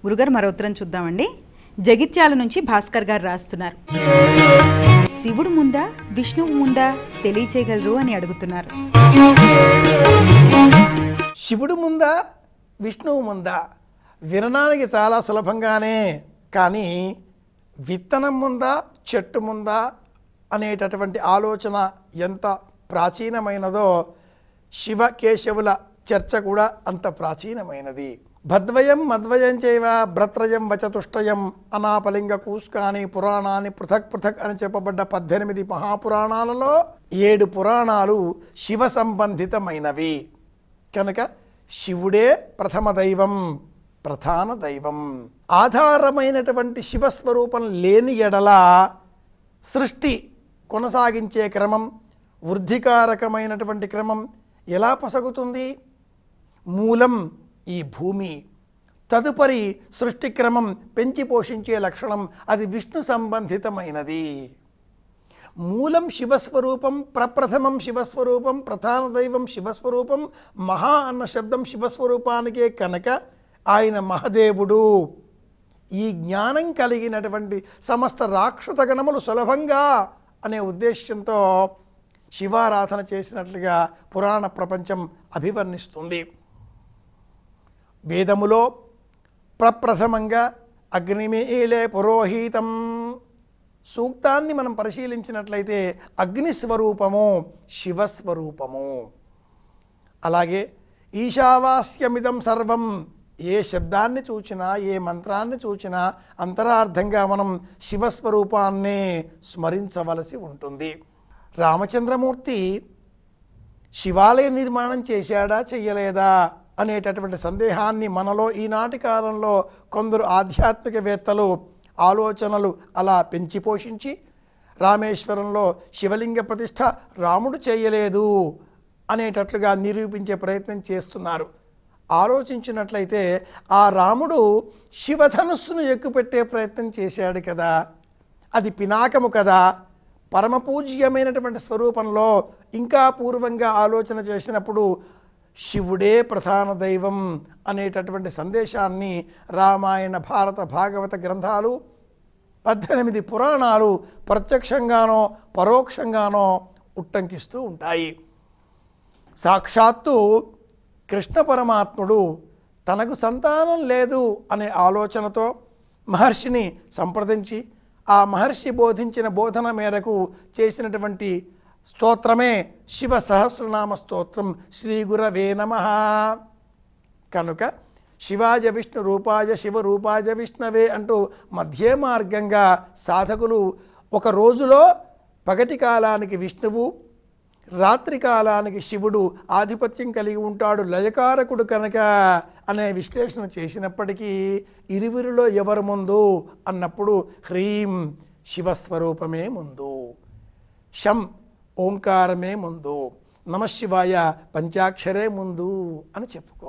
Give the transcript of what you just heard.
గురుగారు మరో ఉత్తరం చూద్దామండి. జగిత్యాల నుంచి భాస్కర్ గారు రాస్తున్నారు. శివుడు ముందా విష్ణువు ముందా తెలియచేయగలరు అని అడుగుతున్నారు. శివుడు ముందా విష్ణువు ముందా వినడానికి చాలా సులభంగానే, కానీ విత్తనం ముందా చెట్టు ముందా అనేటటువంటి ఆలోచన ఎంత ప్రాచీనమైనదో శివ కేశవుల చర్చ కూడా అంత ప్రాచీనమైనది. భద్వయం మద్వయం చైవ భ్రత్రయం వచతుష్టయం అనాపలింగ కూస్కాని పురాణాన్ని పృథక్ పృథక్ అని చెప్పబడ్డ 18 మహాపురాణాలలో 7 పురాణాలు శివ సంబంధితమైనవి కనుక శివుడే ప్రథమ దైవం, ప్రధాన దైవం. ఆధారమైనటువంటి శివస్వరూపం లేని ఎడల సృష్టి కొనసాగించే క్రమం, వృద్ధికారకమైనటువంటి క్రమం ఎలా పొసగుతుంది? మూలం ఈ భూమి, తదుపరి సృష్టి క్రమం పెంచి పోషించే లక్షణం అది విష్ణు సంబంధితమైనది. మూలం శివస్వరూపం, ప్రప్రథమం శివస్వరూపం, ప్రధాన దైవం శివస్వరూపం, మహా అన్న శబ్దం శివస్వరూపానికే కనుక ఆయన మహదేవుడు. ఈ జ్ఞానం కలిగినటువంటి సమస్త రాక్షస గణములు సులభంగా అనే ఉద్దేశ్యంతో శివారాధన చేసినట్లుగా పురాణ ప్రపంచం అభివర్ణిస్తుంది. వేదములో ప్రప్రథమంగా అగ్నిమీలే పురోహితం సూక్తాన్ని మనం పరిశీలించినట్లయితే అగ్నిస్వరూపము శివస్వరూపము. అలాగే ఈశావాస్యమిదం సర్వం ఏ శబ్దాన్ని చూచినా ఏ మంత్రాన్ని చూచినా అంతరార్థంగా మనం శివస్వరూపాన్ని స్మరించవలసి ఉంటుంది. రామచంద్రమూర్తి శివాలయ నిర్మాణం చేశాడా చెయ్యలేదా అనేటటువంటి సందేహాన్ని మనలో ఈనాటి కాలంలో కొందరు ఆధ్యాత్మికవేత్తలు ఆలోచనలు అలా పెంచి పోషించి రామేశ్వరంలో శివలింగ ప్రతిష్ఠ రాముడు చేయలేదు అనేటట్లుగా నిరూపించే ప్రయత్నం చేస్తున్నారు. ఆలోచించినట్లయితే ఆ రాముడు శివధనుస్సును ఎక్కుపెట్టే ప్రయత్నం చేశాడు కదా, అది పినాకము కదా. పరమపూజ్యమైనటువంటి స్వరూపంలో ఇంకా పూర్వంగా ఆలోచన చేసినప్పుడు శివుడే ప్రధాన దైవం అనేటటువంటి సందేశాన్ని రామాయణ భారత భాగవత గ్రంథాలు 18 పురాణాలు ప్రత్యక్షంగానో పరోక్షంగానో ఉట్టంకిస్తూ ఉంటాయి. సాక్షాత్తు కృష్ణ పరమాత్ముడు తనకు సంతానం లేదు అనే ఆలోచనతో మహర్షిని సంప్రదించి ఆ మహర్షి బోధించిన బోధన మేరకు చేసినటువంటి స్తోత్రమే శివ సహస్రనామ స్తోత్రం శ్రీ గురవే నమః. కనుక శివాయ విష్ణు రూపాయ శివ రూపాయ విష్ణవే అంటూ మధ్య మార్గంగా సాధకులు ఒక రోజులో పగటి కాలానికి విష్ణువు, రాత్రి కాలానికి శివుడు ఆధిపత్యం కలిగి ఉంటాడు, లయకారకుడు కనుక అనే విశ్లేషణ చేసినప్పటికీ ఇరువురిలో ఎవరు ముందు అన్నప్పుడు హ్రీం శివస్వరూపమే ముందు, శం ఓంకారమే ముందు, నమశివాయ పంచాక్షరే ముందు అని చెప్పుకో.